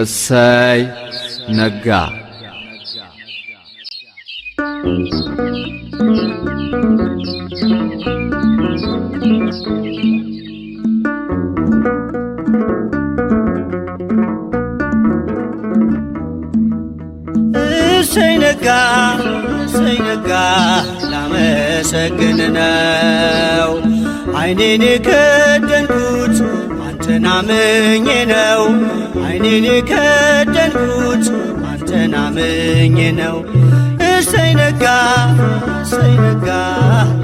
እሰይ ነጋ። እሰይ ነጋ እሰይ ነጋ ላመሰግን ነው። ዓይኔን የከደንኩት አንተን አምኜ ነው። ዓይኔን የከደንኩት አንተን አምኜ ነው። እሰይ ነጋ እሰይ ነጋ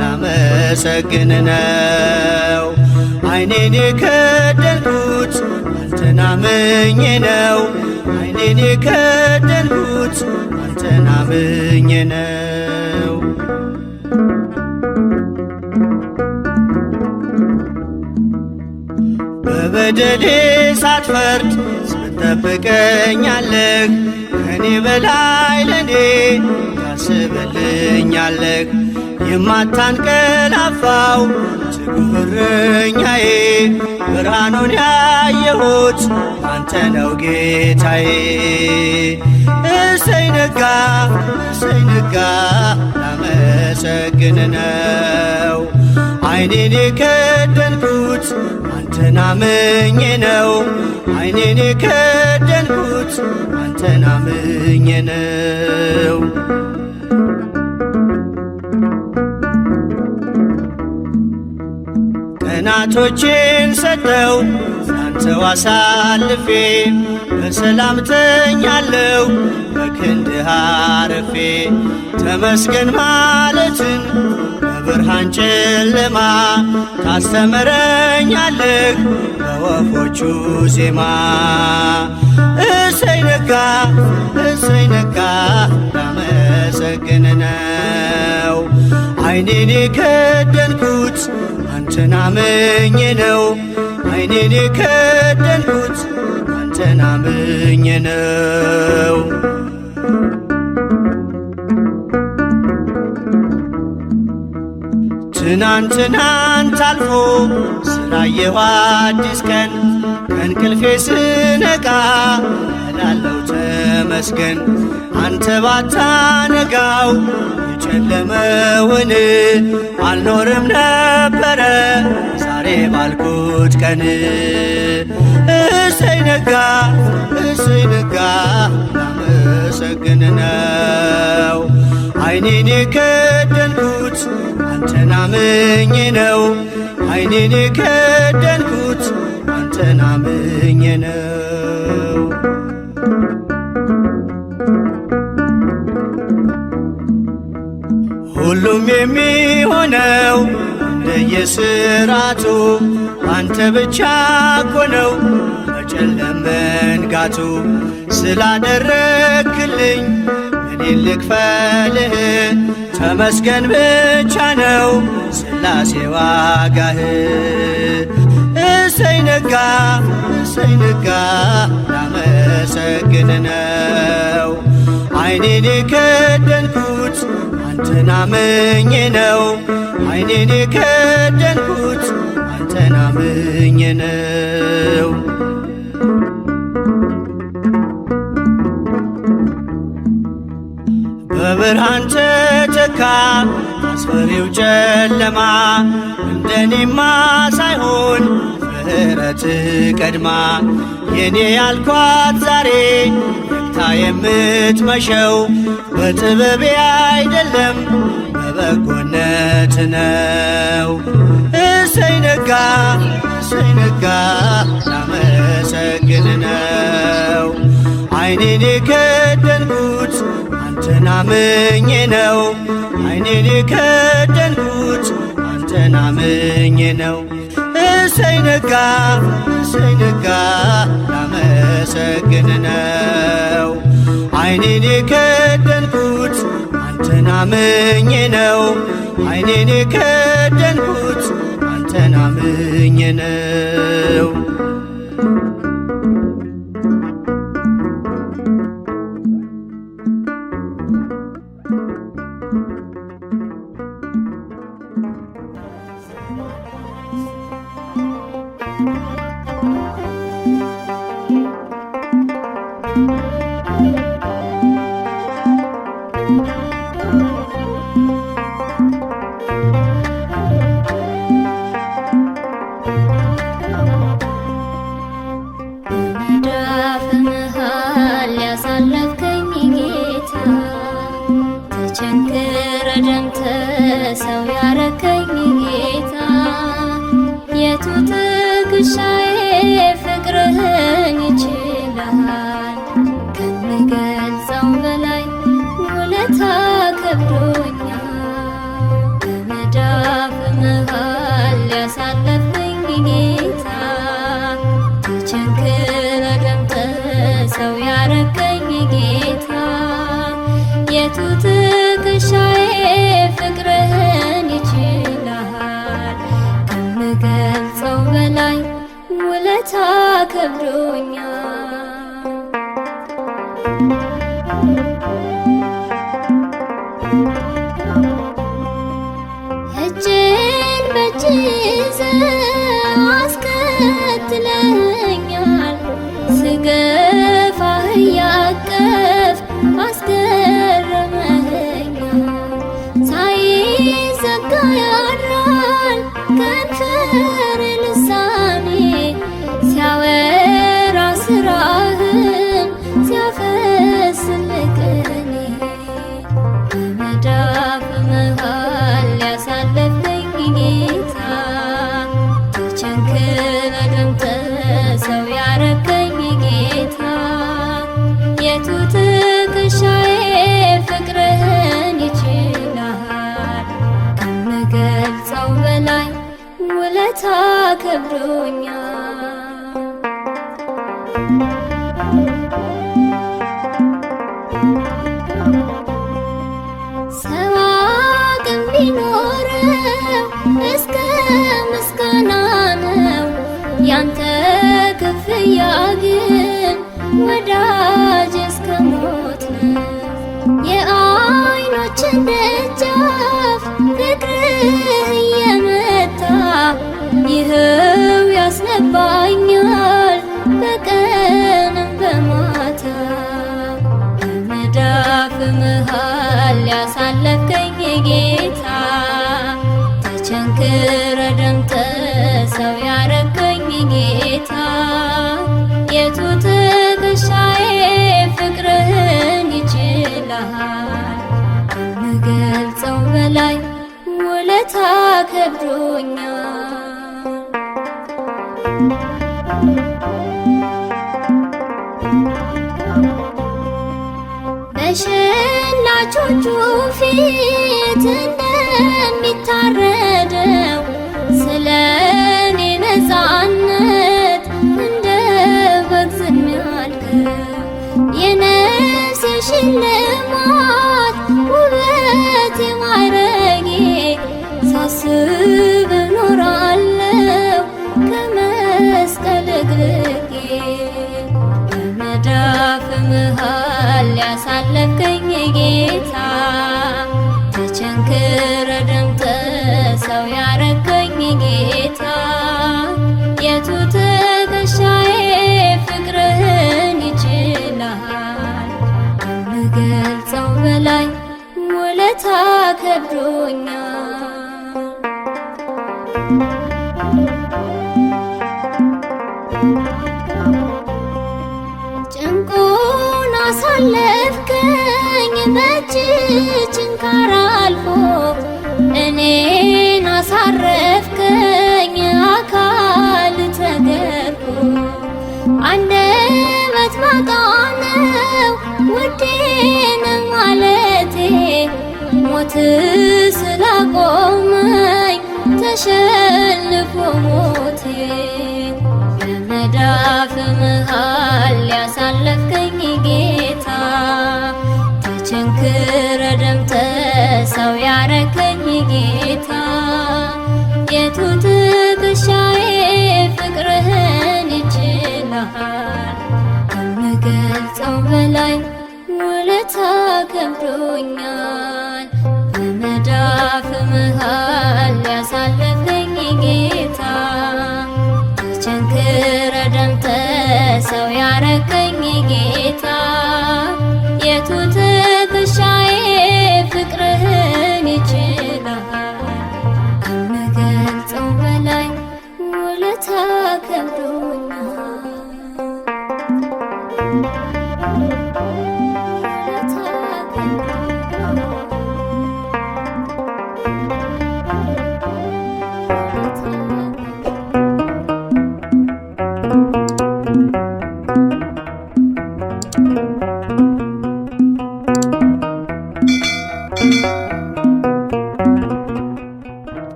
ላመሰግን ነው። ዓይኔን የከደንኩት አንተን አምኜ ነው። ዓይኔን የከደንኩት አንተን አምኜ ነው። በበደሌ ሳትፈርድ ስትጠብቀኛለህ፣ ከኔ በላይ ለኔ ታስብልኛለህ። የማታንቀላፋው ትጉህ እረኛዬ፣ ብርሃኑን ያየሁት አንተ ነው ጌታዬ። እሰይ ነጋ እሰይ ነጋ ላመሰግን ነው። ዓይኔን የከደንኩት አንተን አምኜ ነው። ዓይኔን የከደንኩት አንተን አምኜ ነው። ቀናቶቼን ሰጠው ላንተው አሳልፌ፣ በሰላም ተኛለሁ በክንድህ አርፌ። ተመስገን ማለትን በብርሃን ጨለማ ታስተምረኛለህ በወፎቹ ዜማ። እሰይ ነጋ እሰይ ነጋ ላመሰግን ነው። ዓይኔን የከደንኩት አንተን አምኜ ነው። ዓይኔን የከደንኩት አንተን አምኜ ነው። ትናንትናንት አልፎ ስላየሁ አዲስ ቀን፣ ከእንቅልፌ ስነቃ እላለሁ ተመስገን። አንተ ባታነጋው የጨለመውን አልኖርም ነበረ ዛሬ ባልኩት ቀን። እሰይ ነጋ እሰይ ነጋ ላመሰግን ነው። ዓይኔን የከደንኩት አንተን አምኜ ነው። ዓይኔን የከደንኩት አንተን አምኜ ነው። ሁሉም የሚሆነው እንደየሥራቱ አንተ ብቻ እኮ ነው በጨለም መንጋቱ። ስላደረግክልኝ እኔን ልክፈልህ፣ ተመስገን ብቻ ነው ሥላሴ ዋጋህ። እሰይ ነጋ እሰይ ነጋ ላመሰግን ነው። ዓይኔን የከደንኩት አንተን አምኜ ነው። ዓይኔን የከደንኩት አንተን አምኜ ነው። በብርሃን ተተካ አስፈሪው ጨለማ፣ እንደኔማ ሳይሆን ምሕረት ቀድማ። የኔ ያልኳት ዛሬ ነግታ የምትመሸው በጥበቤ አይደለም በበጎነት ነው። እሰይ ነጋ እሰይ ነጋ ላመሰግን ነው። ዓይኔን የከደንኩት አንተን አምኜ ነው። ዓይኔን የከደንኩት አንተን አምኜ ነው። እሰይ ነጋ እሰይ ነጋ ላመሰግን ነው። ዓይኔን የከደንኩት አንተን አምኜ ነው። ዓይኔን የከደንኩት አንተን አምኜ ነው። በመዳፍ መሃል ያሳለፍከኝ ጌታ ተቸንክረ ደምተ ሰው ያረከኝ ጌታ የቱ ትከሻዬ ፍቅርህን ይችላል ከምገልጸው በላይ ውለታ ከብዶኛል። በመዳፍ መሃል ያሳለፍከኝ ጌታ ተቸንክረ ደምተ ሰው ያረከኝ ጌታ የቱ ትከሻዬ ፍቅርህን ይችላል ከምገልጸው በላይ ውለታ ከብዶኛል። እጄን በእጅ ይዘህ አስከትለኸኛል ስገፋህ እያቀፍ አስገርመኸኛል። ሳይዘጋ ያድራል ከንፈር ልሳኔ ሲያወራ ስራህን ሲያፈስልህ ቅኔ በመዳፍ መሃል ያሳለፍከኝ ጌታ ተቸንክረ ደምተ ሰው ያረከኝ ጌታ የቱ ትከሻዬ ፍቅርህን ይችላል ከምገልጸው በላይ ውለታ ከብዶኛል። ሰው አቅም ቢኖረው እስከ ምስጋና ነው ያንተ ክፍያ ግን ወዳጅ እስከ ሞት ነው። የዓይኖችን ደጃፍ ፍቅርህ እየመታ ይኸው ያስነባኛል በቀንም በማታ። በመዳፍ መሃል ያሳለፍከኝ ጌታ ተቸንክረ ደምተ ሰው ያረከኝ ጌታ የቱ ትከሻዬ ፍቅርህን ይችላል ከምገልጸው በላይ ውለታ ከብዶኛል። በሸላቾቹ ፊት እንደሚታረደው ስለ እኔ ነፃነት እንደ በግ ዝም ያልከው የነፍሴ ሽልማት ውበቴ ማዕረጌ ሳስብ እኖራለሁ ከመስቀል እግርጌ። በመዳፍ መሃል ያሳለፍከኝ ጌታ ተቸንክረ ደምተ ሰው ያረከኝ ጌታ የቱ ትከሻዬ ፍቅርህን ይችላል ከምገልጸው በላይ ውለታ ከብዶኛል። ጭንቁን አሳለፍከኝ በእጅ ችንካር አልፎ እኔን አሳረፍከኝ አካል ተገርፎ። አንደበት ማጣነው ውዴ ነህ ማለቴ ሞት ስላቆመኝ ተሸንፎ ሞቴ። በመዳፍ መሃል ያሳለፍከኝ ጌታ ተቸንክረ ደምተ ሰው ያረከኝ ጌታ የቱ ትከሻዬ ፍቅርህን ይችላል ከምገልጸው በላይ ውለታ ከብዶኛል። በመዳፍ መሃል ያሳለፈኝ ጌታ ተቸንክረ ደምተ ሰው ያረከኝ ጌታ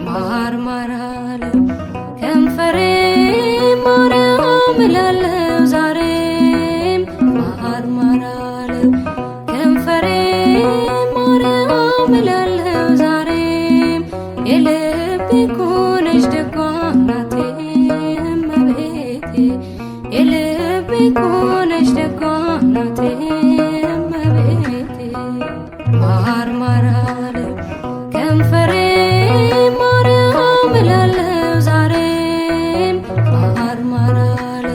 ማርማራለ ከንፈሬ ማርያም እላለሁ ዛሬም ማርማራለ ከንፈሬ ማርያም እላለሁ ዛሬም የልቤ ኮነች ደጓ እናቴ እመቤቴ የልቤ ኮነች ደጓ እናቴ እመቤቴ ማርማራለ ከንፈሬ ማርያም እላለሁ ዛሬም ማርማራለ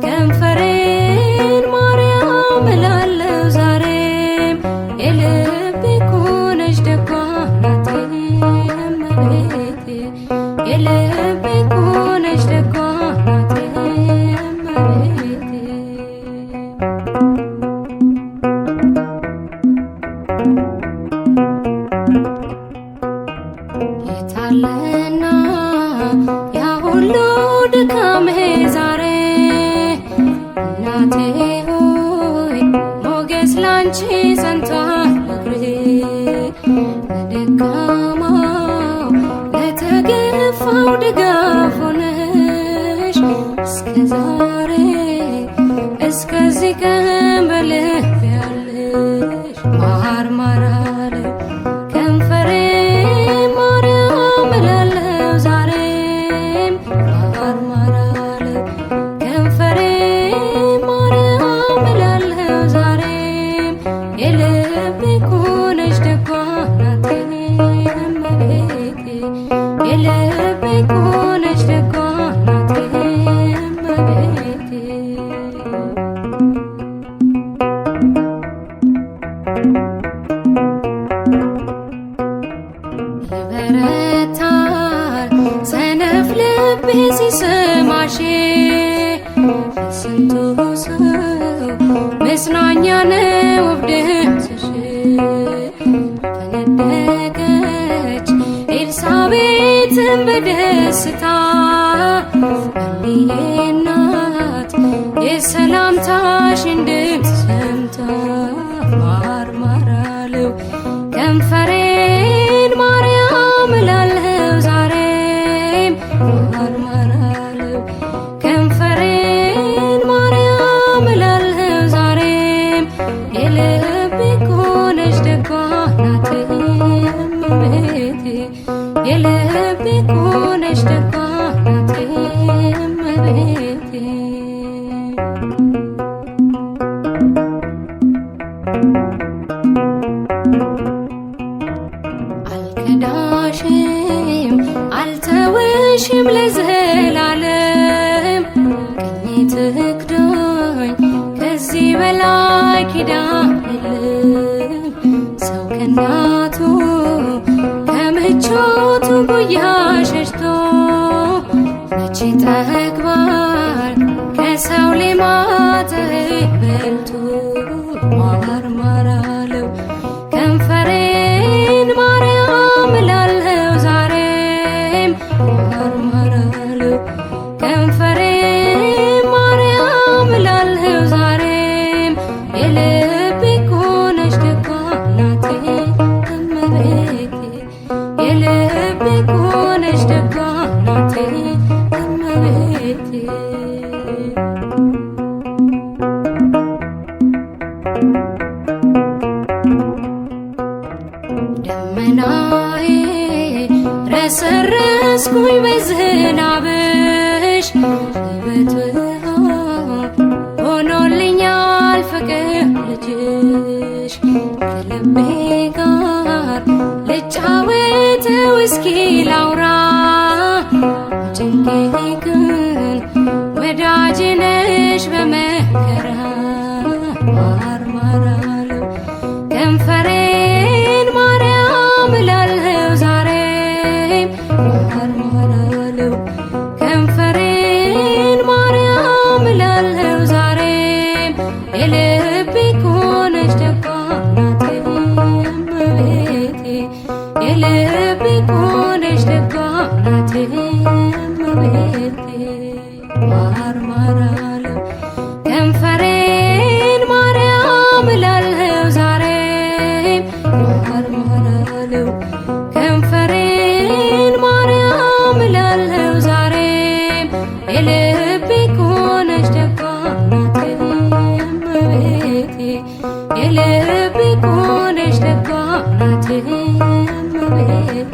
ከንፈሬን ማርያም እላለሁ ዛሬም የልቤ ኮነች ደጓ እናቴ እመቤቴ የልቤ ኮነች ደጓ እናቴ እመቤቴ የታለና ያ ሁሉ ድካሜ ዛሬ እናቴ ሆይ ሞገስ ላንቺ ጸንቷል እግሬ ለደካማው ለተገፋው ድጋፍ ሆነሽ እስከ ዛሬ እስከዚህ ቀን በልቤ ያለሽ ማርማራለ ከንፈሬ ማርያም እላለሁ ዛሬም ማርማራለ ከንፈሬ ማርያም እላለሁ ዛሬም የልቤ ኮነች ደጓ እናቴ እመቤቴ የልቤ ኮነች ደጓ እናቴ እመቤቴ ይበረታል ሰነፍ ልቤ ሲሰማሽ ስንቱ ሰው መጽናኛ ነው ውብ ድምፅሽ ፈነደቀች ኤልሳቤጥን በደስታ እኒዬ እናት የሰላምታሽን ድምፅ ሰምታ ማርማራለው ከንፈሬን ማርያም እላለሁ ዛሬም ማርማራለው ከንፈሬን ማርያም እላለሁ ዛሬም የልቤ ኮነች ደጓ እናቴ እመቤቴ የልቤ ኮነች ደጓ እናቴ እመቤቴ አልከዳሽም አልተውሽም ለዘላለም ቀኜ ትክዶኝ ከዚህ በላይ ኪዳን የለም ሰው ከእናቱ ከምቾቱ ጉያ ሸሽቶ መቼ ጠግባል ከሰው ሌማት በልቶ ማርማራለው ከንፈሬን ማርያም እላለሁ ዛሬም ማርማራለው ከንፈሬን ማርያም እላለሁ ዛሬም የልቤ ኮነች ደጓ እናቴ እመቤቴ የልቤ ኮነች ደጓ እናቴ እመቤቴ ደመናዬ ረሰረስኩኝ በዝናብሽ ሕይወት ውሃ ሆኖልኛል ፍቅር ልጅሽ ከልቤ ጋር ልጫወተው እስኪ ላውራ ጭንቄ ግን ወዳጅ ነሽ በመከራ ማርማራለው ከንፈሬን ማርያም እላለሁ ዛሬም ማርማራለው ከንፈሬን ማርያም እላለሁ ዛሬም እመቤቴ የልቤ ኮነሽ ልባ ናት እመቤቴ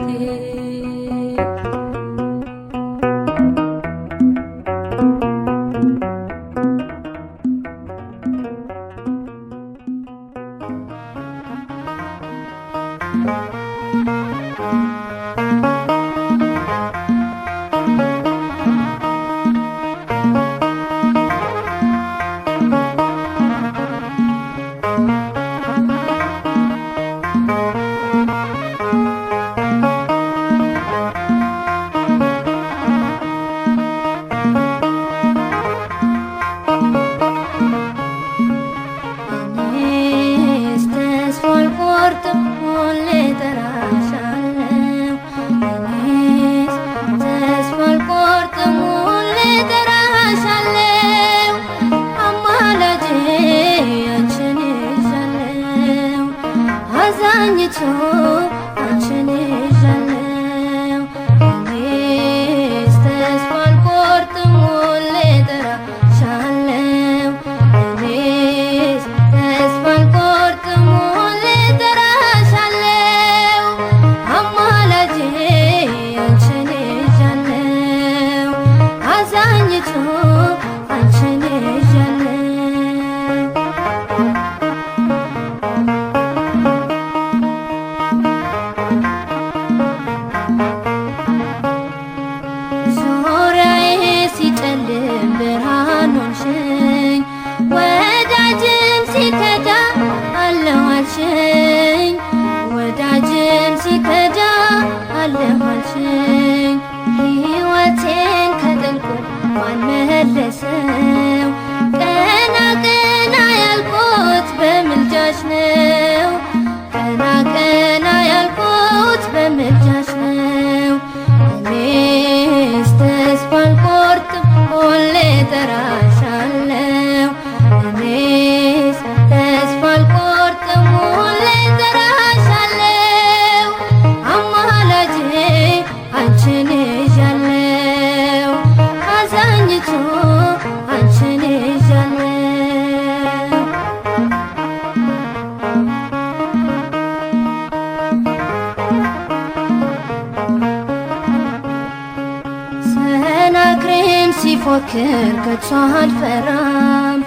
ሲፎክር ከቶ አልፈራም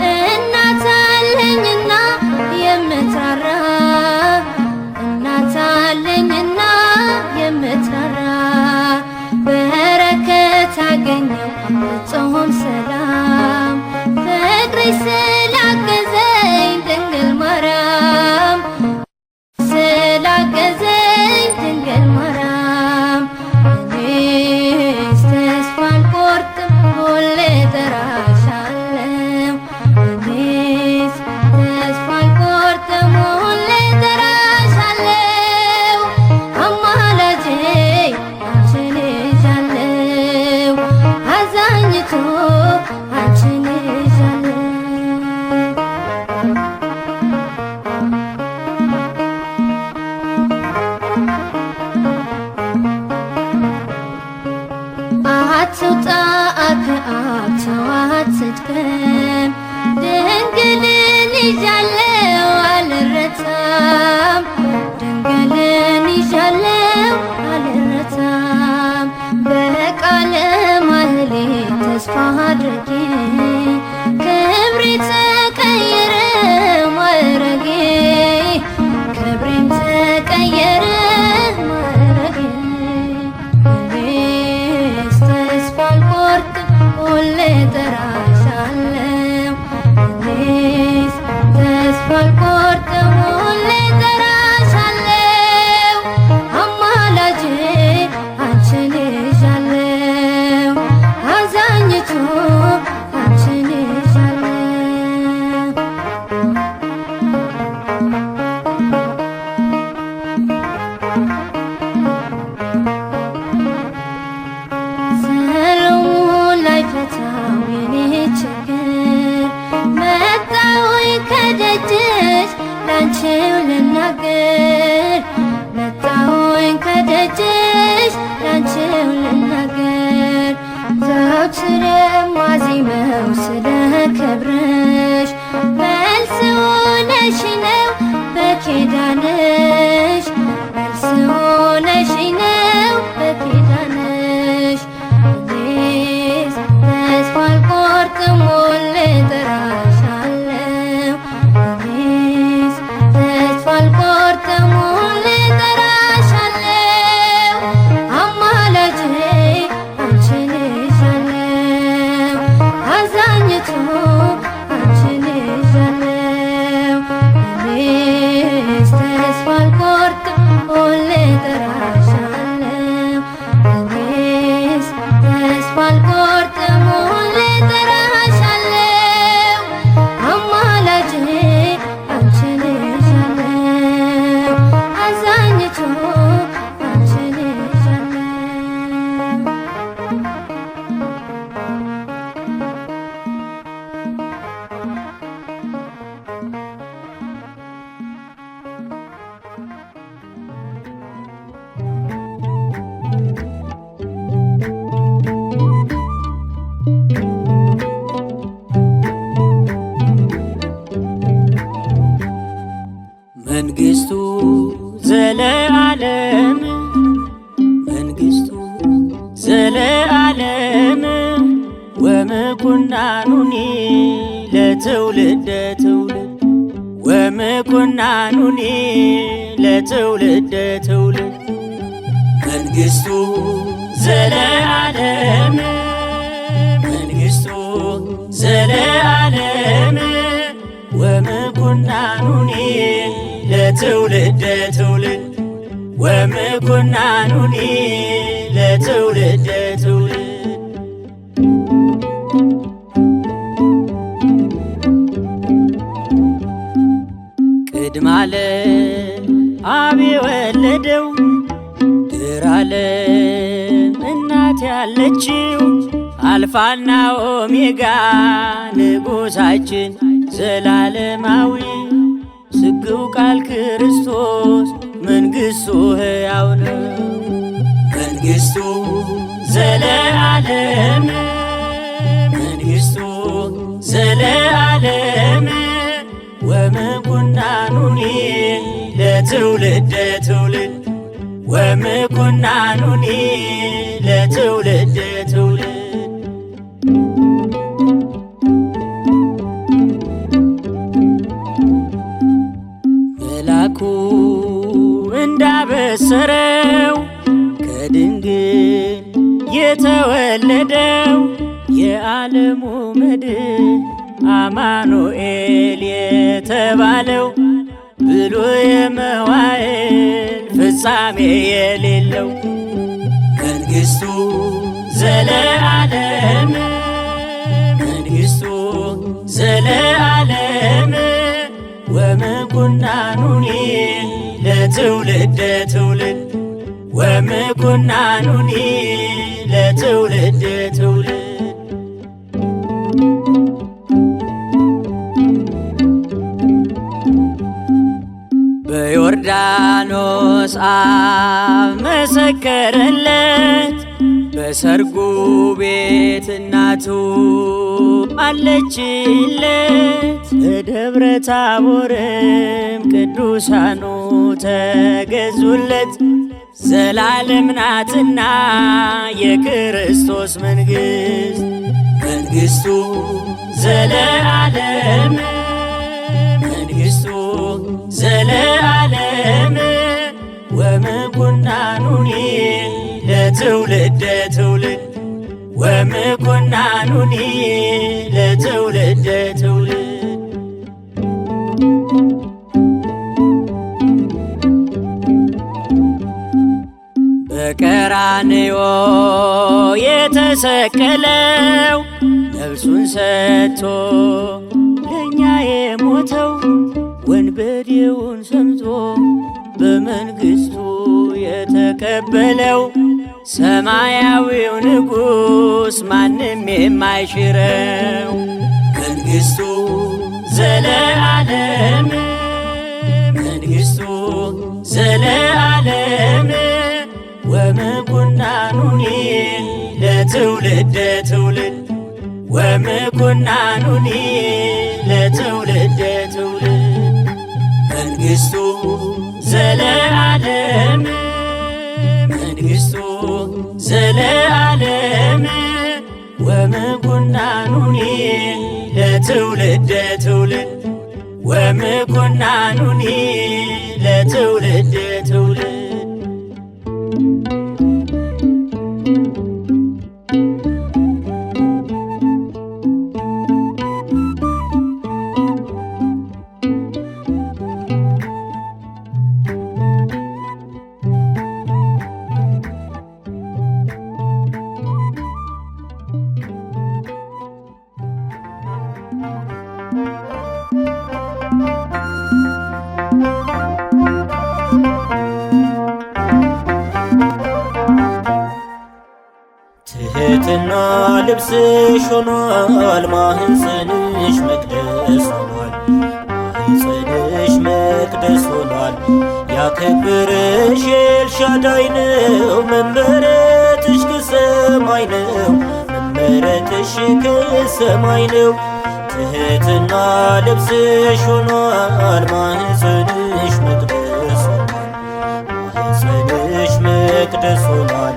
እናት አለኝና የምትራራ እናት አለኝና የምትራራ በረከት አገኘው ፍጹም ሰላም ፍቅርሽ ስላገዘኝ ድንግል ማርያም ስላገዘኝ ድንግል ማርያም እኔስ ተስፋ አልቆርጥም ሁሌ እጠራሻለሁ እኔስ ተስፋ አልቆርጥም ሁሌ እጠራሻለሁ አማላጄ አንቺን ይዣለሁ አዛኝቱ አንቺን ይዣለሁ አትውጣ ከአብ ተዋት ስትቀም ድንግልን ይዣለሁ አልረታም ድንግልን ይዣለሁ አልረታም በቃለ ማህሌት ተስፋ አድርጌ ክብሬ ተቀየረ ማዕረጌ ክብሬም ተቀየረ ማዕረጌ እኔስ ተስፋ አልቆርጥም ሁሌ እጠራሻለሁ እኔስ ተስፋ አልቆርጥም ሁሌ እጠራሻለሁ አማላጄ አንቺን ይዣለሁ አዛኝቱ አንቺን ይዣለሁ ሰሎሞን ላይፈታው የኔ ችግር መጣሁኝ ከደጅሽ ላንቺው ልናገር መጣሁኝ ከደጅሽ ላንቺው ልናገር ዘወትር የማዜመው ስለ ክብርሽ መንግሥቱ ዘለዓለም መንግሥቱ ዘለዓለም ወምኩናኑኒ ለትውልደ ትውልድ ወምኩናኑኒ ለትውልደ ትውልድ መንግሥቱ ዘለዓለም መንግሥቱ ዘለዓለም ወምኩናኑኒ ለትውልደ ትውልድ ወምኩናኑኒ ለትውልደ ትውልድ ቅድመ ዓለም አብ የወለደው ድኅረ ዓለም እናት ያለችው አልፋና ኦሜጋ ንጉሣችን ዘላለማዊ ስግው ቃል ክርስቶስ መንግሥቱ ሕያው ነው። መንግሥቱ ዘለዓለም መንግሥቱ ዘለዓለም ወምኩናኑኒ ለትውልደ ትውልድ ወምኩናኑኒ ለትውልደ ትውልድ መላኩ እንዳበሰረው ከድንግል የተወለደው የዓለሙ መድኅን አማኑኤል የተባለው ብሉይ መዋዕል ፍጻሜ የሌለው መንግሥቱ ዘለዓለም መንግሥቱ ዘለዓለም ወምኩናኑኒ ለትውልደ ትውልድ ወምኩናኑኒ ለትውልደ ትውልድ በዮርዳኖስ አብ መሰከረለት በሰርጉ ቤት እናቱ አለችለት። በደብረ ታቦርም ቅዱሳኑ ተገዙለት። ዘላለም ናትና የክርስቶስ መንግሥት መንግሥቱ ዘለዓለም መንግሥቱ ዘለዓለም ወምኩናኑኒ ለትውልደ ትውልድ ወምኩናኑኒ ለትውልደ ትውልድ በቀራንዮ የተሰቀለው ነፍሱን ሰጥቶ ለእኛ የሞተው ወንበዴውን ሰምቶ በመንግሥቱ የተቀበለው ሰማያዊው ንጉሥ ማንም የማይሽረው መንግሥቱ ዘለዓለም መንግሥቱ ዘለዓለም ወምኩናኑኒ ለትውልደ ትውልድ ወምኩናኑኒ ለትውልደ ትውልድ መንግሥቱ ዘለዓለም መንግሥቱ ዘለዓለም ወምኩናኑኒ ለትውልደ ትውልድ ወምኩናኑኒ ለትውልደ ትውልድ ትሕትና ልብስሽ ሆኗል፣ ማኅፀንሽ መቅደስ ሆኗል። ማኅፀንሽ መቅደስ ሆኗል። ያከበረሽ ኤልሻዳይ ነው። መመረጥሽ ከሰማይ ነው። መመረጥሽ ከሰማይ ነው። ትሕትና ልብስሽ ሆኗል፣ ማኅፀንሽ መቅደስ መቅደስ ሆኗል።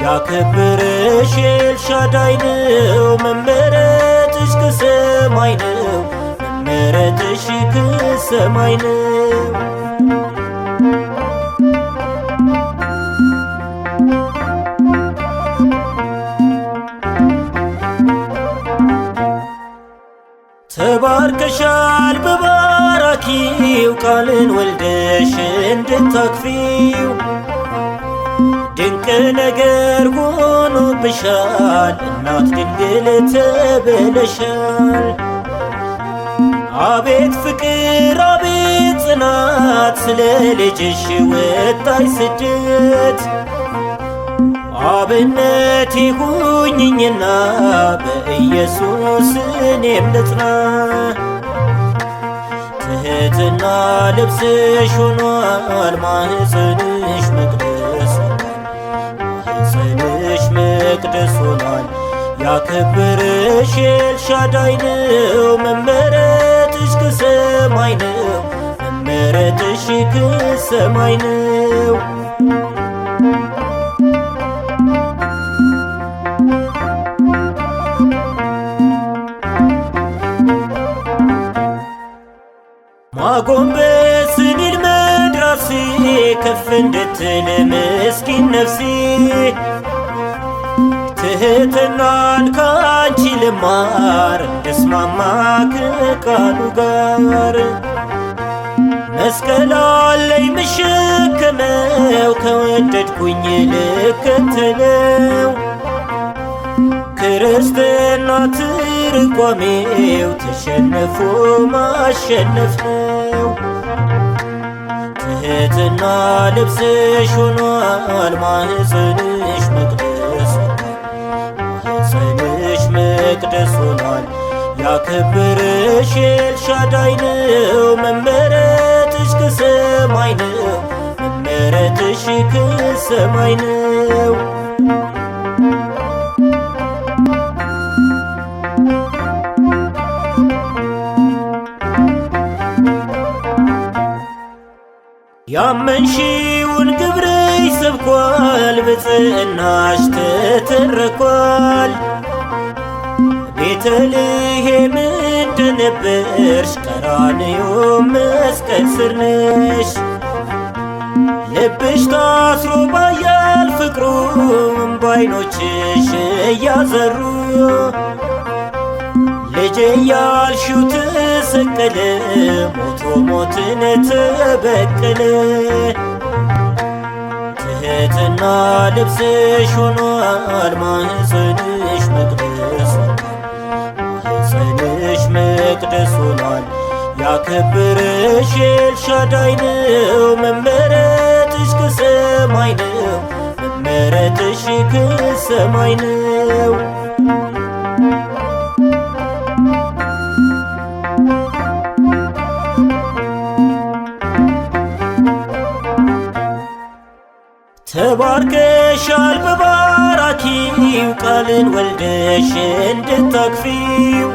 ያከበረሽ ኤልሻዳይ ነው። መመረጥሽ ከሰማይ ነው። መመረጥሽ ከሰማይ ነው። ተባርከሻል በባራኪው ቃልን ወልደሽ እንድታክፊው ድንቅ ነገር ሆኖብሻል። እናት ድንግል ተብለሻል። አቤት ፍቅር አቤት ጽናት ስለ ልጅሽ ወጣይ ስደት አብነት ይሁኝኝና በኢየሱስ እኔም ልጽና። ትሕትና ልብስሽ ሆኗል ማኅፀንሽ መቅደስ ሆኗል። ማኅፀንሽ መቅደስ ሆኗል። ያከበረሽ ኤልሻዳይ ነው። መመረጥሽ ከሰማይ ነው። መመረጥሽ ከሰማይ ነው። ማጎንበስን ይልመድ ራሴ ከፍ እንድትል ምስኪን ነፍሴ ትሕትናን ካንቺ ልማር እንድስማማ ከቃሉ ጋር መስቀል አለኝ ምሸከመው ከወደድኩኝ ልከተለው ክርስትና ትርጓሜው ተሸነፎ ማሸነፍ ነው። ትሕትና ልብስሽ ሆኗል ማኅፀንሽ መቅደስ ሆኗል። ማኅፀንሽ መቅደስ ሆኗል። ያከበረሽ ኤልሻዳይ ነው። መመረጥሽ ከሰማይ ነው። መመረጥሽ ከሰማይ ነው። ያመንሺውን ግብርሽ ሰብኳል። ብፅዕናሽ ተተርኳል። ቤተልሔም እንደነበርሽ ቀራንዮ መስቀል ስር ነሽ። ልብሽ ታስሮ ባያል ፍቅሩ ባይኖችሽ እያዘሩ ልጄ ያልሽው ተሰቀለ ሞቶ ሞትን ተበቀለ። ትሕትና ልብስሽ ሆኗል ማኅፀንሽ መቅደስ ሆኗል። ማኅፀንሽ መቅደስ ሆኗል። ያከበረሽ ኤልሻዳይ ነው። መመረጥሽ ከሰማይ ነው። መመረጥሽ ከሰማይ ነው። ተባርከሻል በባራኪው ቃልን ወልደሽ እንድታክፊው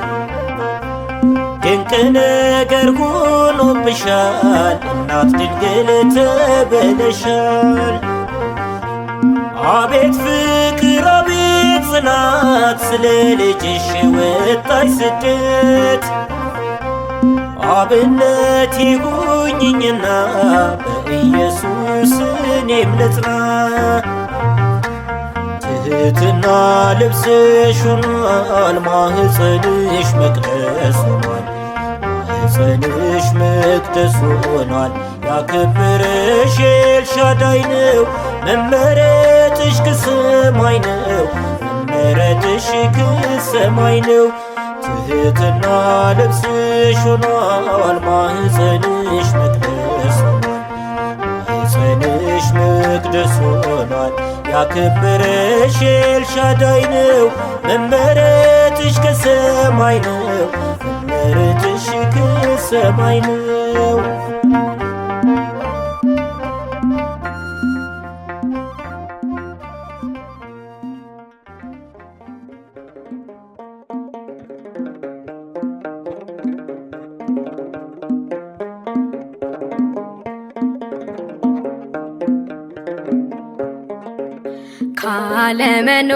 ድንቅ ነገር ሆኖብሻል። እናት ድንግል ተብለሻል። አቤት ፍቅር አቤት ጽናት ስለ ልጅሽ ወጣይ ስደት አብነት ይሁኝኝና በኢየሱስ እኔም ልጽና። ትሕትና ልብስሽ ሆኗል ማኅፀንሽ መቅደስ ሆኗል። ማኅፀንሽ መቅደስ ሆኗል። ያከበረሽ ኤልሻዳይ ነው። መመረጥሽ ከሰማይ ነው። መመረጥሽ ከሰማይ ነው። ትሕትና ልብስሽ ሆኗል ማኅፀንሽ መቅደስ ሆኗል። ማኅፀንሽ መቅደስ ሆኗል። ያከበረሽ ኤልሻዳይ ነው። መመረጥሽ ከሰማይ ነው። መመረጥሽ ከሰማይ ነው።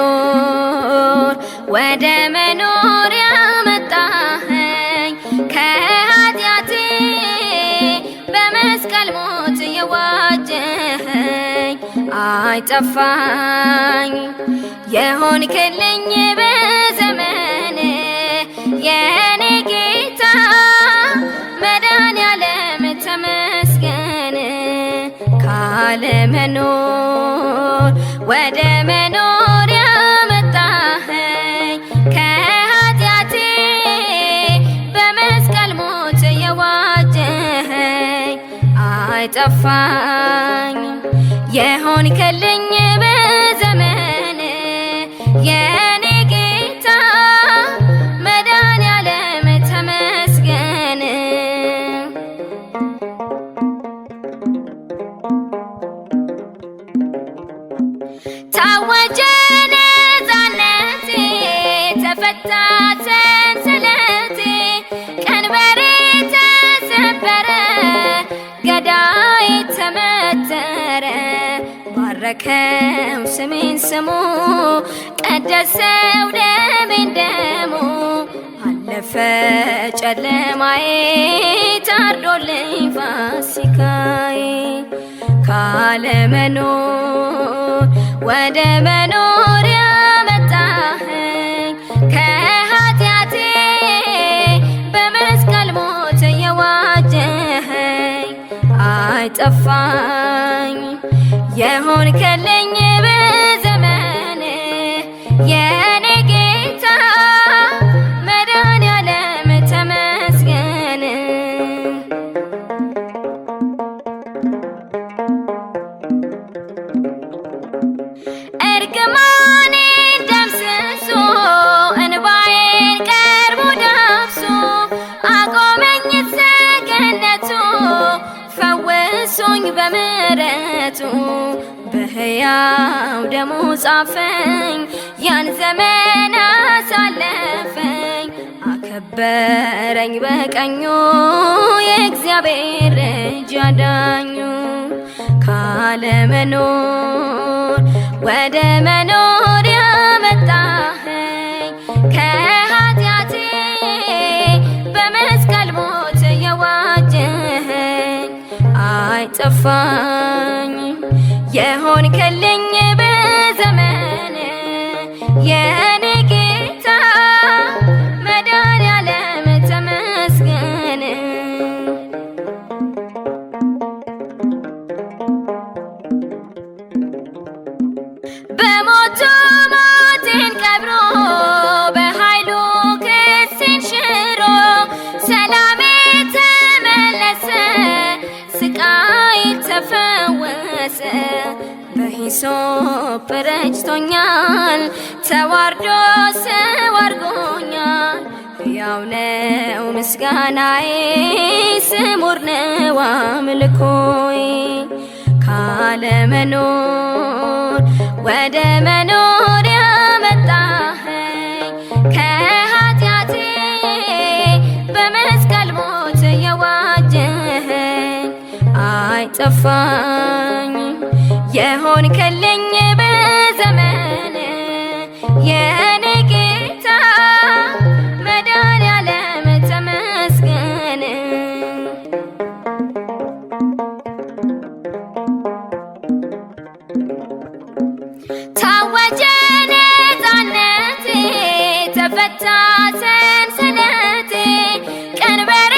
ካለመኖር ወደ መኖር ያመጣኸኝ ከኃጢአቴ በመስቀል ሞት የዋጀኸኝ አይጠፋኝ የሆንክልኝ በዘመን የኔ ጌታ መድኃኔዓለም ተመስገን። ካለመኖር ወደ መኖር ያመጣኸኝ ከኃጢአቴ በመስቀል ሞት የዋጀኸኝ አይጠፋኝ የሆንክልኝ በዘመን የኔ ጌታ መድኃኔዓለም ተመስገን። ታወጀ ነፃነቴ ተፈታ ሰንሰለቴ ቀንበሬ ተሰበረ ገዳይ ተመተረ ባረከው ስሜን ስሙ ቀደሰው ደሜን ደሙ አለፈ ጨለማዬ ታርዶልኝ ፋሲካዬ ካለመኖር ወደ መኖር ያመጣኸኝ ከኃጢአቴ በመስቀል ሞት የዋጀኸኝ አይጠፋኝ የሆንክልኝ በዘመን የኔ ጌታ መድኃኔዓለም ተመስገን። እርግማኔን ደምስሶ እንባዬን ቀርቦ ዳብሶ አቆመኝ ሰገነቱ ፈወሶኝ በምሕረቱ በሕያው ደሙ ጻፈኝ ያን ዘመን አሳለፈኝ አከበረኝ በቀኙ የእግዚአብሔር ልጅ አዳኙ ካለመኖር ወደ መኖር ያመጣኸኝ ከኃጢአቴ በመስቀል ሞት የዋጀኸኝ አይጠፋኝ የሆንክልኝ በዘመን የኔ ጌታ መድኃኔዓለም ተመስገን። በሞቱ ሞቴን ቀብሮ በኃይሉ ክሴን ሽሮ ሰላሜ ተመለሰ ስቃይ ተፈወሰ በሂሶጵ ረጭቶኛል ተዋርዶ ሰው አድርጎኛል ሕያው ነው ምስጋናዬ ስሙር ነው አምልኮዬ ካለመኖር ወደ መኖር ያመጣኸኝ ከኃጢአቴ በመስቀል ሞት የዋጀኸኝ አይጠፋኝ የሆንክልኝ በዘመን የኔ ጌታ መድኃኔዓለም ተመስገን። ታወጀ ነፃነቴ ተፈታ ሰንሰለቴ ቀንበሬ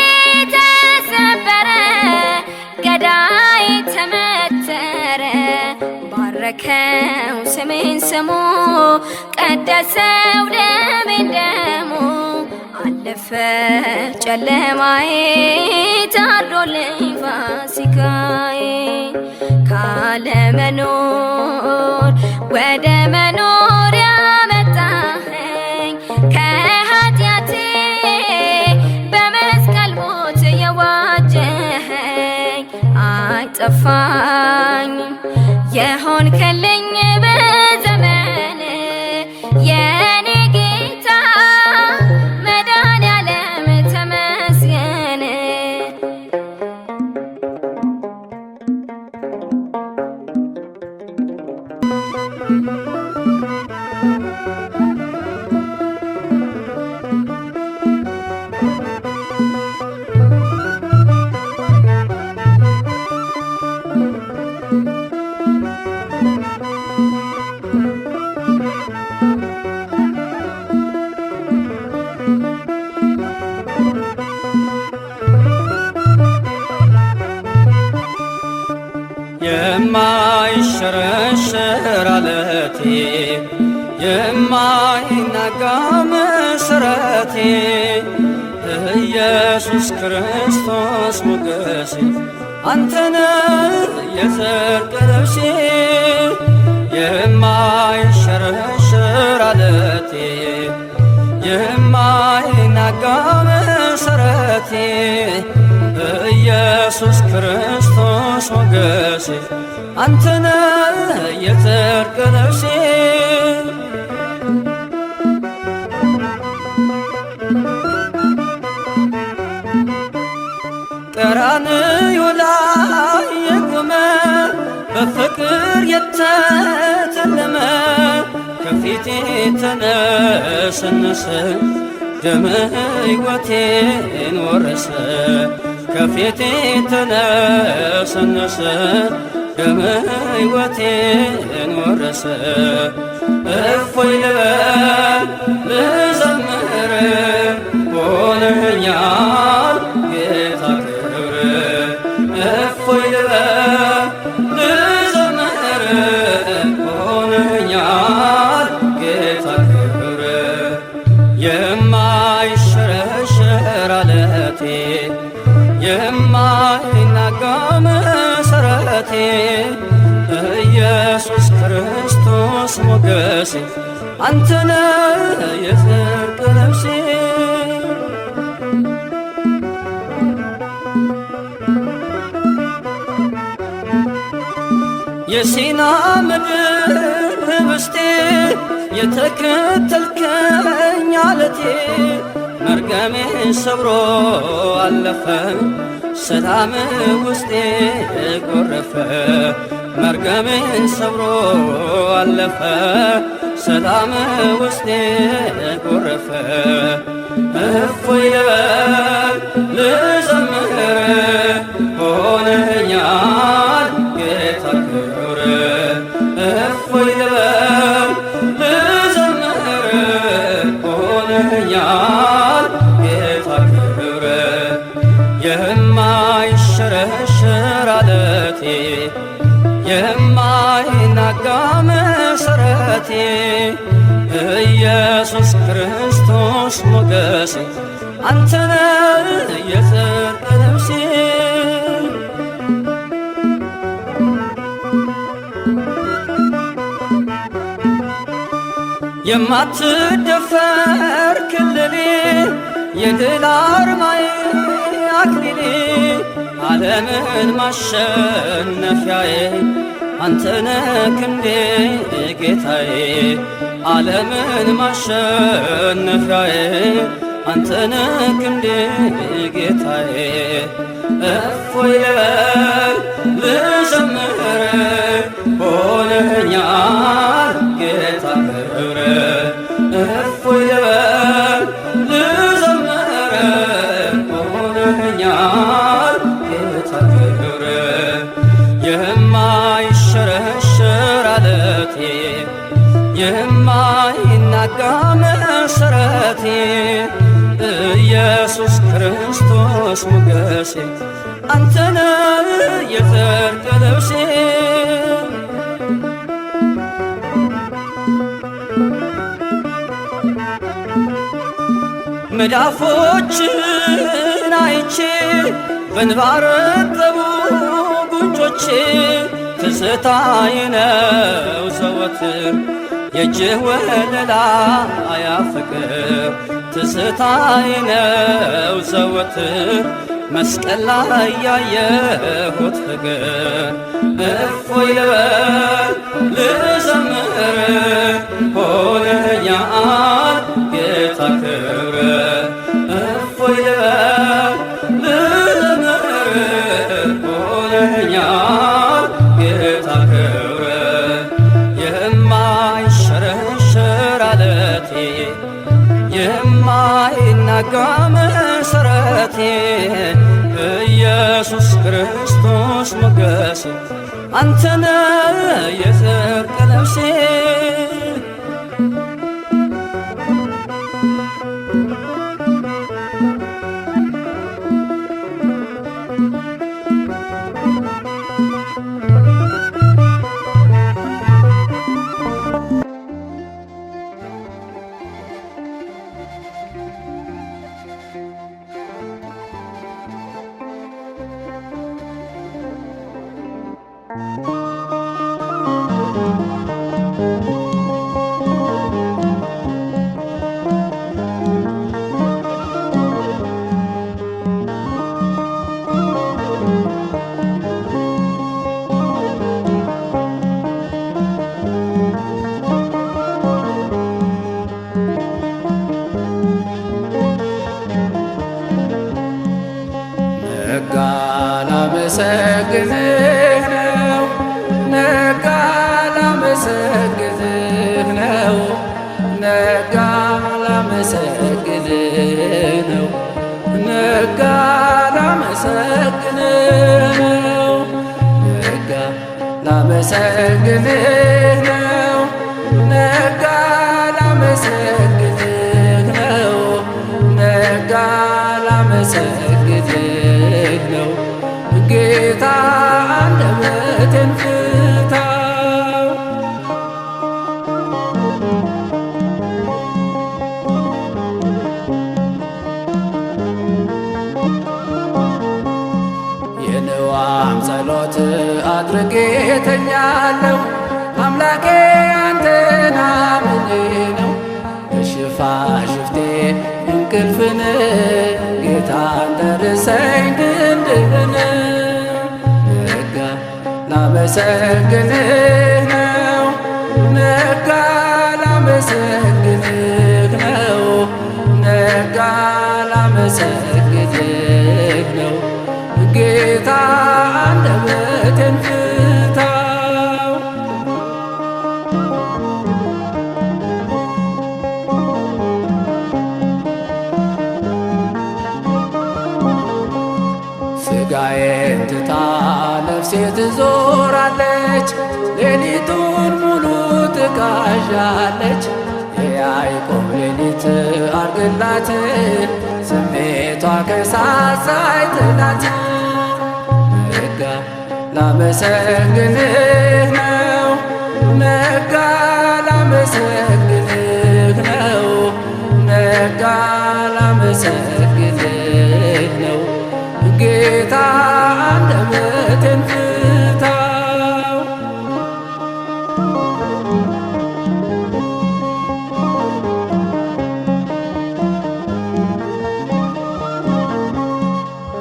ተሰበረ ገዳይ ተመተረ ባረከው ስሜን ስሙ ቀደሰው ደሜን ደሙ አለፈ ጨለማዬ ታርዶልኝ ፋሲካዬ ካለመኖር ወደ መኖር ያመጣኸኝ ከኃጢአቴ በመስቀል ሞት የዋጀኸኝ አይጠፋኝ የሆንክልኝ በዘመን የኔ ጌታ መድኃኔዓለም ተመስገን። የማይሸረሸር ዓለቴ የማይናጋ መሠረቴ ኢየሱስ ክርስቶስ ሞገሴ አንተነ የጽድቅ ልብሴ የማይሸረሸር ዓለቴ የማይናጋ መሠረቴ ኢየሱስ ክርስቶስ ሞገሴ አንተነ የጽድቅ ልብሴ ቀራንዮ ላይ የቆመ በፍቅር የተተለመ ከፊቴ ተነሰነሰ ደመ ሕይወቴን ወረሰ ከፊቴ ተነሰነሰ ደመ ሕይወቴን ወረሰ እፎይ ልበል ልዘምር ሆነኛል ጌታ ክብር እፎይ ልበል ልዘምር ሆነኛል ጌታ ክብር የማይሸረሸር ዓለቴ የማይናጋ መሠረቴ ኢየሱስ ክርስቶስ ሞገሴ አንተነ የጽድቅ ልብሴ የሲና ምድር ህብስቴ የተከተልከኝ ዓለቴ መርገሜን ሰብሮ አለፈ ሰላም ውስጤ ጎረፈ መርገሜን ሰብሮ አለፈ ሰላም ውስጤ ጎረፈ እፎይ ልበል ልዘምር ሆነኛል ጌታ ክብር እፎይ ልበል ልዘምር ሆነኛል ጌታ ክብር የማይሸረሸር ዓለቴ የማይናጋ መሠረቴ ኢየሱስ ክርስቶስ ሞገሴ አንተነ የጽድቅ ልብሴ የማትደፈር ክልሌ የድል አርማዬ አክሊሌ ዓለምን ማሸነፊያዬ አንተነ ክንዴ ጌታዬ ዓለምን ማሸነፊያዬ አንተነ ክንዴ ጌታዬ እፎይ ልበል ልዘምር ሆነኛል ጌታ ክብር እፎይ ልበል ልዘምር ሆነኛል ጌታ ክብር የማይሸረሸር ዓለቴ የማይናጋ መሠረቴ ኢየሱስ ክርስቶስ ሞገሴ አንተነ የጽድቅ ልብሴ መዳፎችን አይቼ በእንባ ረጠቡ ጉንጮቼ ትዝታዬ ነው ዘወትር የእጅህ ወለላ አያፍቅር ትዝታዬ ነው ዘወትር መስቀል ላይ ያየሁት ፍቅር እፎይ ልበል ልዘምር ሆነኛል ጌታ ክብር እፎይ ልበል ልዘምር ሆነኛል ጌታ ክብር የማይሸረሸር ዓለቴ የማይናጋ መሠረቴ ኢየሱስ ክርስቶስ ሞገሴ አንተነ የጽድቅ ልብሴ ላመሰግንህ ነው። ነጋ ላመሰግንህ ነው። ነጋ ላመሰግንህ ነው። ነጋ ላመሰግንህ ነው። ነጋ ላመሰግንህ ነው። ነጋ ላመሰግንህ ነው። ነጋ ላመሰግንህ ነው። ጌታ አንደበቴን ፍታው። የንዋም ጸሎት አድርጌ ተኛለሁ። አምላኬ አንተን አምኜ ነው። በሽፋሽፍቴ እንቅልፍን ጌታ ደረሰኝ ድንድን። ነጋ ላመሰግንህ ነው። ነጋ ላመሰግንህ ነው። ነጋ ላመሰግንህ ነው። ጌታ አንደበቴን ፍታው። ሥጋዬን ትታ ነፍሴ ትዞራለች። ሌሊቱን ሙሉ ትቃዣለች። የያዕቆብ ሌሊት አርግላት ስሜቷ ከእሳት ሳይጥላት። ነጋ ላመሰግንህ ነው። ነጋ ላመሰግንህ ነው። ነጋ ላመሰግንህ ነው። ጌታ አንደበቴን ፍታው።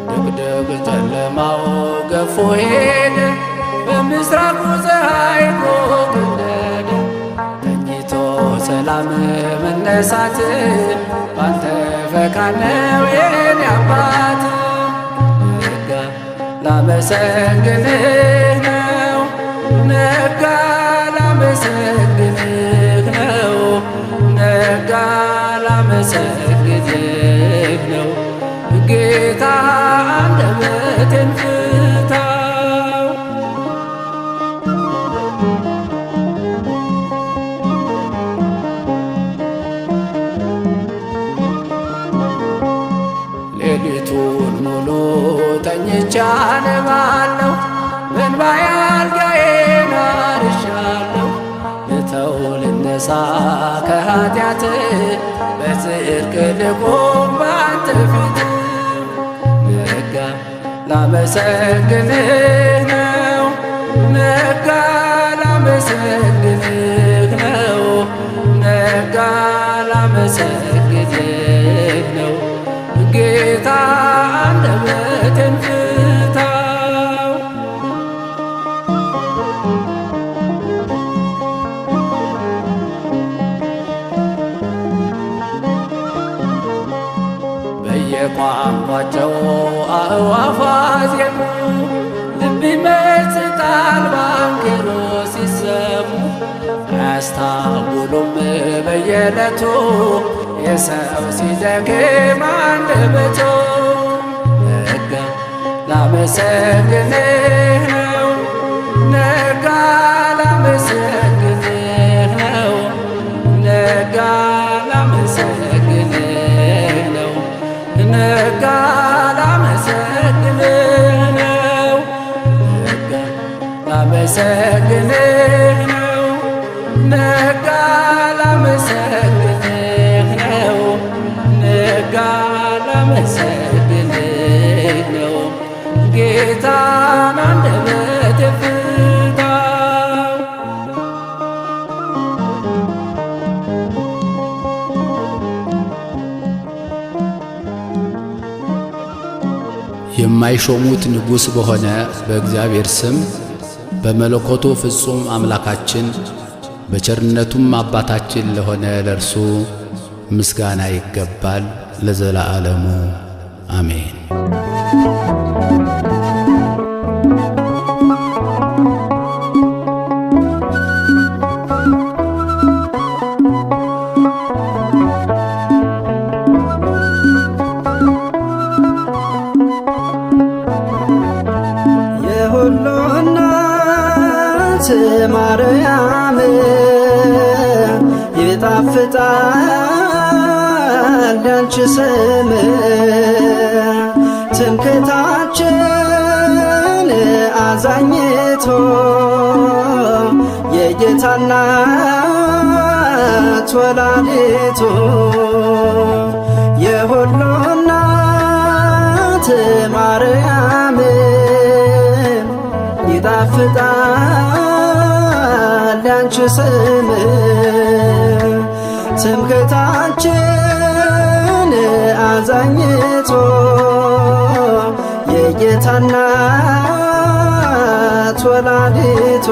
ድቅድቅ ጨለማው ገፎ ሄደ። በምስራቁ ፀሐይ ጎገደደ። ተኝቶ ሰላም መነሳት ባንተ ፈቃድ ነው የኔ አባት። ነጋ ላመሰግንህ ነው። ነጋ ላመሰግንህ ነው። ነጋ ላመሰግንህ ነው። ጌታ አንደበቴን ፍታው። ሌሊቱን ሙሉ ተኝቼ አነባለሁ። በእንባዬ አልጋዬን አርሻለሁ። ልተው ልነሳ ከኃጢአት በጽድቅ ልቁም ባንተ ፊት። ነጋ ላመሰግንህ ነው። ነጋ ላመሰግንህ ነው። ነጋ ላመሰግንህ ነው። ጌታ አንደበቴን ፍታው። በየቋንቋቸው አእዋፋት ዜሙ። ልብ ይመስጣል ባንክሮ ሲሰሙ። አያስታውሉም በየዕለቱ የሰው ሲደክም አንደበቱ። ነጋ ላመሰግንህ ነው። ነጋ ላመሰግንህ ነው። ነጋ ላመሰግንህ ነው። ነጋ ላመሰግንህ ነው። ነጋ ላመሰግንህ ነው። ነጋ ላመሰግንህ ነው። ነጋ ላመሰግንህ ነው። ጌታን አንደበቴን ፍታው። የማይሾሙት ንጉሥ በሆነ በእግዚአብሔር ስም በመለኮቱ ፍጹም አምላካችን በቸርነቱም አባታችን ለሆነ ለእርሱ ምስጋና ይገባል ለዘላለሙ አሜን። እናት ማርያም ይጣፍጣል ያንቺ ስም ትምክህታችን አዛኝቶ የጌታ እናት ወላዲቱ የሁሉ እናት ማርያም ይጣፍጣል ያንቺ ስም ትምክህታችን አዛኝቶ የጌታ እናት ወላዲቱ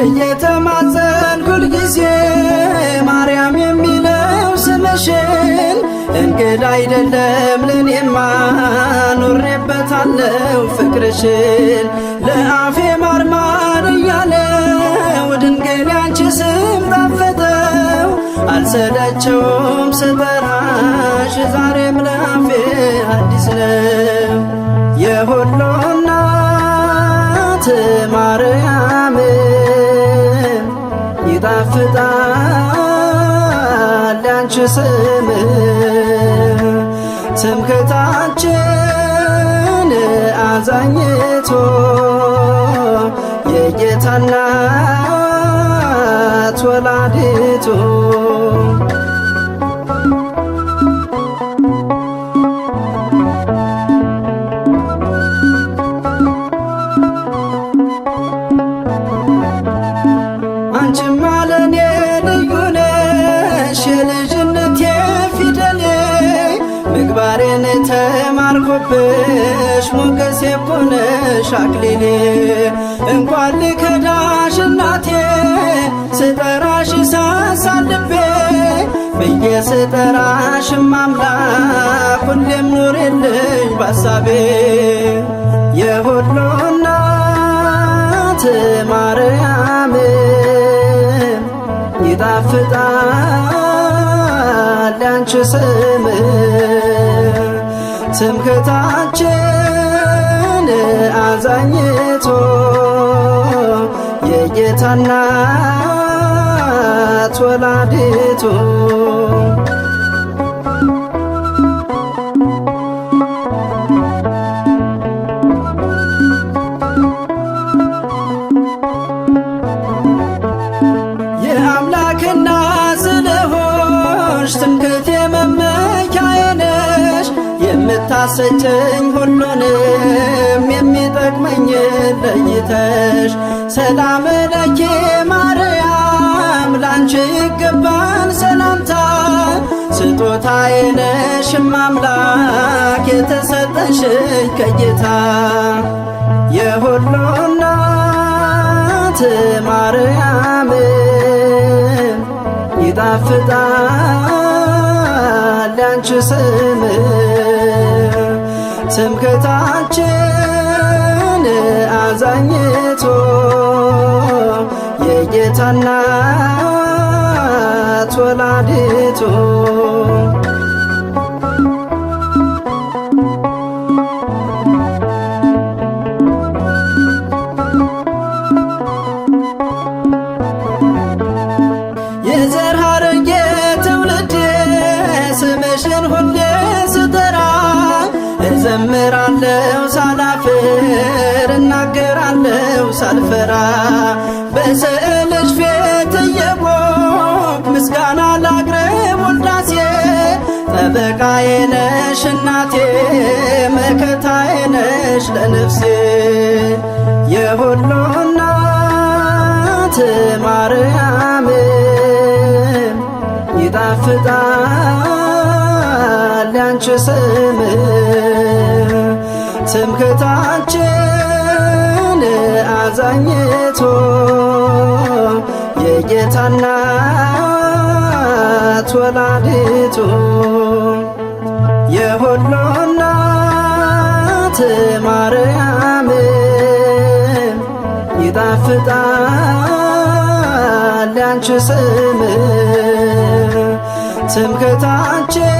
እየተማጸንኩ ሁልጊዜ ማርያም የሚለው ስምሽን እንግዳ አይደለም ለኔማ ኖሬበታለሁ ፍቅርሽን ለአፌ ማርማር እያለው ድንግል ያንቺ ስም ጣፈጠው አልሰለቸውም ስጠራሽ ዛሬም ለአፌ አዲስ ነው የሁሉ እናት ማርያም ይጣፍጣል ያንቺ ስም ትምክህታችን አዛኝቶ የጌታ እናት ወላዲቱ አንቺማ ለኔ ልዩ ነሽ የልጅነቴ ፊደሌ ምግባሬን ተማርኮብሽ ሞገሴ እኮ ነሽ አክሊሌ እንኳን ልከዳሽ እናቴ ስጠራሽ ሳሳል ልቤ ብዬ ስጠራሽም አምላክ ሁሌም ኑሪልኝ ባሳቤ የሁሉ እናት ማርያም ይጣፍጣል ያንቺ ስም ትምክህታችን አዛኝቶ የጌታ እናት ወላዲቱ የአምላክና ስለሆንሽ ትምክህቴ መመኪያዬ ነሽ የምታሰጨኝ ሁሉንም የሚጠቅመኝ ለይተሽ ሰላም ለኪ ማርያም ላንቺ ይገባል ሰላምታ ስጦታዬ ነሽም አምላክ የተሰጠሽ ከጌታ የሁሉ እናት ማርያም ይጣፍጣል ያንቺ ስም ትምክህታችን አዛኝቶ የጌታ እናት ወላዲቱ የዘር ሐረጌ ትውልዴ ስምሽን ሁሌ ስጠራ እዘምራለሁ ሳላፍር እናገራለሁ ሳልፈራ በስዕልሽ ፊት እየቆምኩ ምስጋና ላቅርብ ውዳሴ ጠበቃዬ ነሽ እናቴ መከታዬ ነሽ ለነፍሴ የሁሉ እናት ማርያም ይጣፍጣል ያንቺ ስም ትምክህታችን አዛኝቶ የጌታ እናት ወላዲቱ የሁሉ እናት ማርያም ይጣፍጣል ይገናኛል ያንቺ ስም ትምክህታችን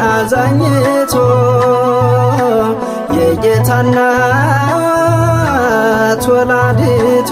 አዛኝቶ የጌታ እናት ወላዲቱ